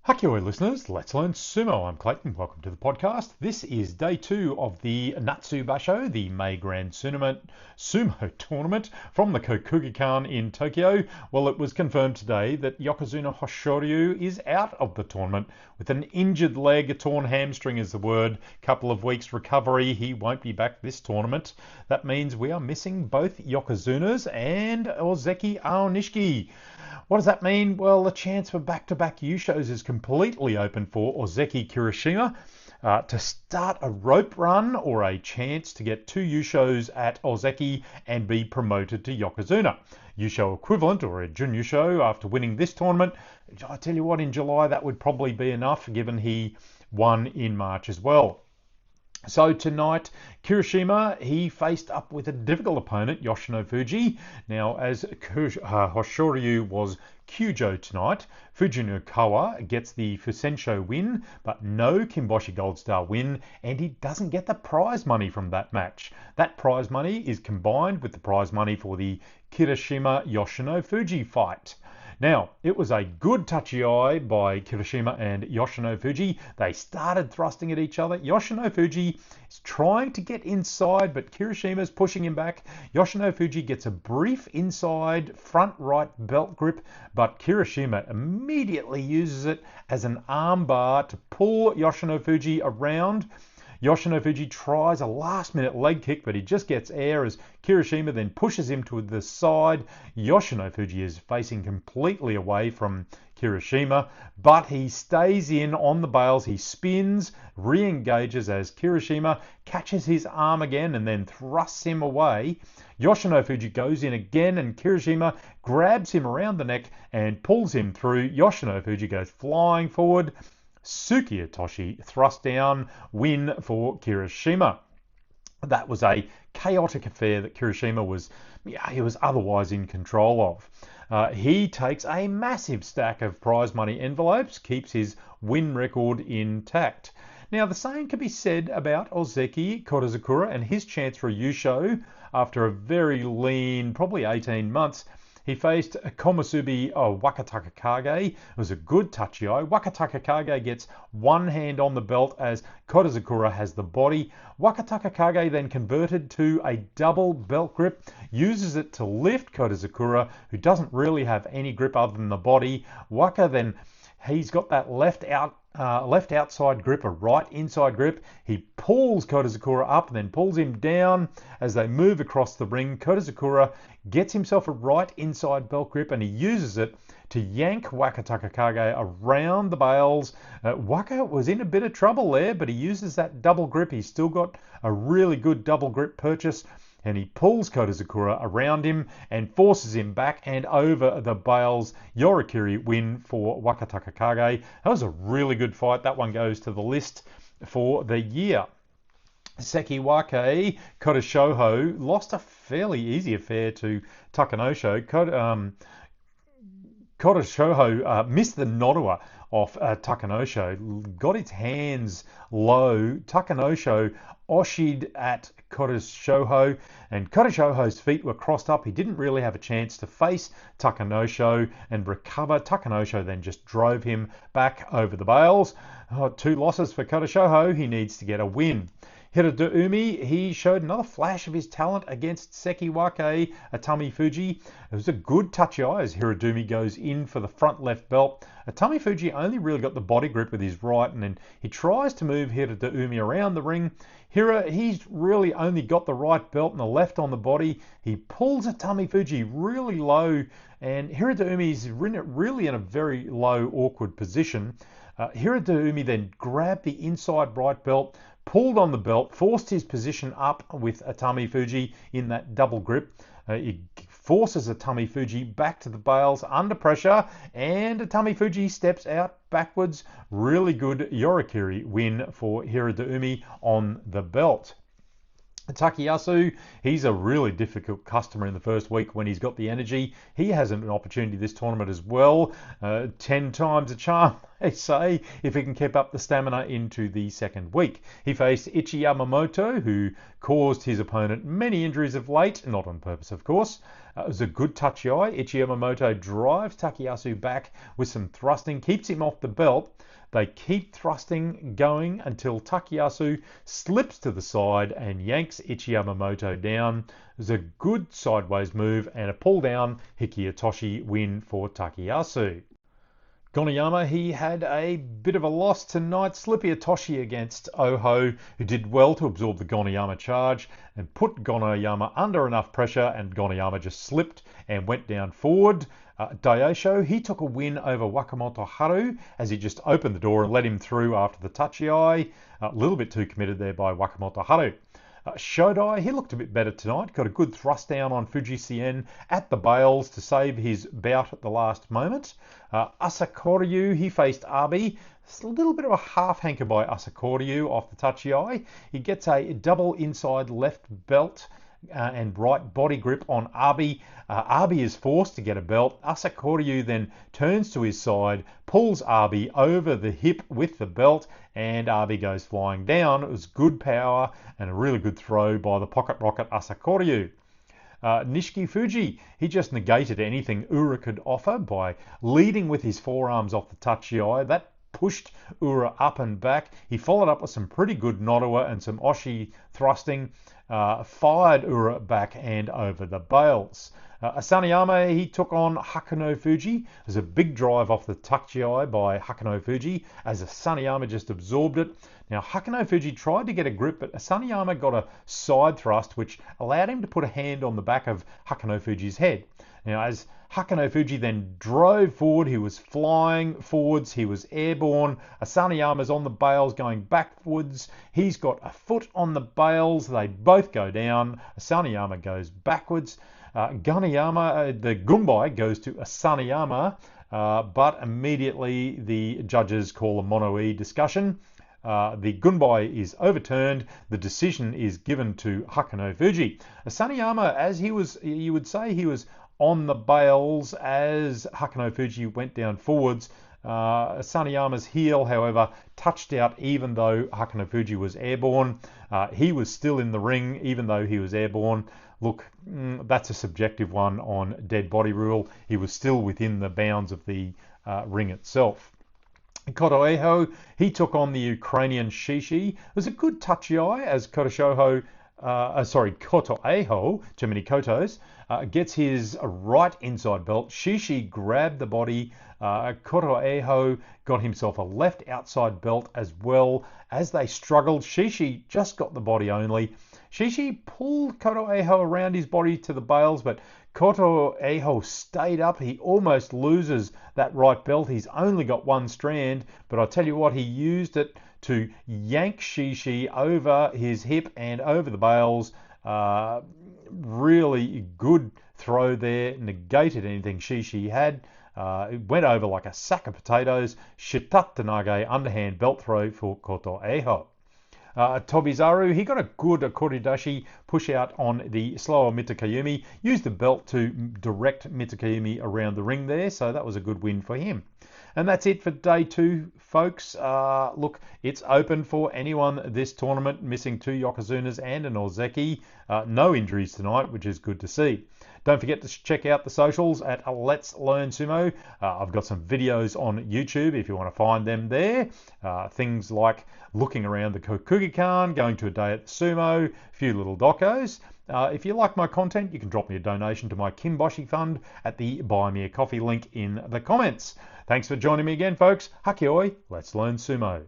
Hakioi listeners, let's learn sumo. I'm Clayton. Welcome to the podcast. This is day 2 of the Natsu Basho, the May Grand Sumo tournament from the Kokugikan in Tokyo. Well, it was confirmed today that Yokozuna Hoshoryu is out of the tournament with an injured leg. A torn hamstring is the word. Couple of weeks recovery. He won't be back this tournament. That means we are missing both Yokozunas and Ozeki Aonishiki. What does that mean? Well, the chance for back-to-back yushos is completely open for Ozeki Kirishima to start a rope run or a chance to get 2 yushos at Ozeki and be promoted to Yokozuna. Yusho equivalent or a Jun Yusho after winning this tournament. I tell you what, in July that would probably be enough given he won in March as well. So tonight, Kirishima, he faced up with a difficult opponent, Yoshino Fuji. Now, as Hoshoryu was Kyujo tonight, Fujinokawa gets the Fusensho win, but no Kimboshi Gold Star win, and he doesn't get the prize money from that match. That prize money is combined with the prize money for the Kirishima Yoshino Fuji fight. Now, it was a good touchy eye by Kirishima and Yoshino Fuji. They started thrusting at each other. Yoshino Fuji is trying to get inside, but Kirishima's pushing him back. Yoshino Fuji gets a brief inside front right belt grip, but Kirishima immediately uses it as an arm bar to pull Yoshino Fuji around. Yoshino Fuji tries a last-minute leg kick, but he just gets air as Kirishima then pushes him to the side. Yoshino Fuji is facing completely away from Kirishima, but he stays in on the bails. He spins, re-engages as Kirishima catches his arm again and then thrusts him away. Yoshino Fuji goes in again and Kirishima grabs him around the neck and pulls him through. Yoshino Fuji goes flying forward. Suki Itoshi thrust down, win for Kirishima. That was a chaotic affair that Kirishima was otherwise in control of. He takes a massive stack of prize money envelopes, keeps his win record intact. Now, the same can be said about Ozeki Korizakura and his chance for a Yusho after a very lean, probably 18 months. He faced Komusubi Wakataka Kage. It was a good touchy eye. Wakataka Kage gets one hand on the belt as Korizakura has the body. Wakataka Kage then converted to a double belt grip, uses it to lift Korizakura, who doesn't really have any grip other than the body. Waka then, he's got that left outside grip, a right inside grip. He pulls Korizakura up and then pulls him down as they move across the ring. Korizakura gets himself a right inside belt grip and he uses it to yank Wakataka Kage around the bails. Waka was in a bit of trouble there, but he uses that double grip. He's still got a really good double grip purchase. And he pulls Korizakura around him and forces him back and over the bails. Yorikiri win for Wakataka Kage. That was a really good fight. That one goes to the list for the year. Sekiwake Kodashoho lost a fairly easy affair to Takanosho. Kodashoho missed the Norua off Takanosho, got its hands low. Takanosho oshied at Kodashoho, and Kodashoho's feet were crossed up. He didn't really have a chance to face Takanosho and recover. Takanosho then just drove him back over the bails. 2 losses for Kodashoho. He needs to get a win. Hiradoumi, he showed another flash of his talent against Sekiwake Atami Fuji. It was a good touchy eye as Hiradoumi goes in for the front left belt. Atami Fuji only really got the body grip with his right, and then he tries to move Hiradoumi around the ring. He's really only got the right belt and the left on the body. He pulls Atami Fuji really low, and Hiradoumi's really in a very low, awkward position. Hiradoumi then grabbed the inside right belt, pulled on the belt, forced his position up with Atami Fuji in that double grip. He forces Atami Fuji back to the bails under pressure, and Atami Fuji steps out backwards. Really good Yorikiri win for Hiradoumi on the belt. Takayasu, he's a really difficult customer in the first week when he's got the energy. He has an opportunity this tournament as well. 10 times a charm, they say, if he can keep up the stamina into the second week. He faced Ichi Yamamoto, who caused his opponent many injuries of late, not on purpose, of course. It was a good tachiai. Ichi Yamamoto drives Takayasu back with some thrusting, keeps him off the belt. They keep thrusting going until Takayasu slips to the side and yanks Ichi Yamamoto down. It was a good sideways move and a pull down Hikiyatoshi win for Takayasu. Gonayama, he had a bit of a loss tonight. Slippy Atoshi against Oho, who did well to absorb the Gonayama charge and put Gonayama under enough pressure, and Gonayama just slipped and went down forward. Daisho, he took a win over Wakamoto Haru as he just opened the door and let him through after the tachiai. A little bit too committed there by Wakamoto Haru. Shodai, he looked a bit better tonight, got a good thrust down on Fujisien at the bails to save his bout at the last moment. Asakoryu, he faced Abi. It's a little bit of a half hanker by Asakoryu off the tachiai. He gets a double inside left belt and right body grip on Abi. Abi is forced to get a belt. Asakoryu then turns to his side, pulls Abi over the hip with the belt, and Abi goes flying down. It was good power and a really good throw by the pocket rocket Asakoryu. Nishiki Fuji, he just negated anything Ura could offer by leading with his forearms off the tachiai. That pushed Ura up and back. He followed up with some pretty good Nodowa and some Oshi thrusting, fired Ura back and over the bails. Asaniyama, he took on Hakuno Fuji. There's a big drive off the tachiai by Hakuno Fuji as Asaniyama just absorbed it. Now, Hakuno Fuji tried to get a grip, but Asaniyama got a side thrust, which allowed him to put a hand on the back of Hakuno Fuji's head. Now, as Hakuno Fuji then drove forward, he was flying forwards, he was airborne. Asaniyama's on the bails going backwards. He's got a foot on the bails. They both go down. Asaniyama goes backwards. Ganayama, the Gumbai goes to Asaniyama, but immediately the judges call a mono-e discussion. The Gunbai is overturned. The decision is given to Hakuno Fuji. Asaniyama, as he was, you would say he was on the bails as Hakuno Fuji went down forwards. Asaniyama's heel, however, touched out even though Hakuno Fuji was airborne. He was still in the ring even though he was airborne. Look, that's a subjective one on dead body rule. He was still within the bounds of the ring itself. Koto Eho, he took on the Ukrainian Shishi. It was a good tachiai as Koto Eho, too many Kotos, gets his right inside belt. Shishi grabbed the body. Koto Eho got himself a left outside belt as well. As they struggled, Shishi just got the body only. Shishi pulled Koto Eho around his body to the bails, but Koto Eho stayed up. He almost loses that right belt. He's only got one strand, but I'll tell you what, he used it to yank Shishi over his hip and over the bails. Really good throw there, negated anything Shishi had. It went over like a sack of potatoes. Shitatanage underhand belt throw for Koto Eho. Tobizaru, he got a good Koridashi push out on the slower Mitakayumi, used the belt to direct Mitakayumi around the ring there, so that was a good win for him. And that's it for day 2, folks. Look, it's open for anyone this tournament, missing 2 Yokozunas and an Ozeki. No injuries tonight, which is good to see. Don't forget to check out the socials at Let's Learn Sumo. I've got some videos on YouTube if you want to find them there. Things like looking around the Kokugikan, going to a day at the Sumo, a few little docos. If you like my content, you can drop me a donation to my Kimboshi fund at the Buy Me a Coffee link in the comments. Thanks for joining me again, folks. Hakioi, Let's Learn Sumo.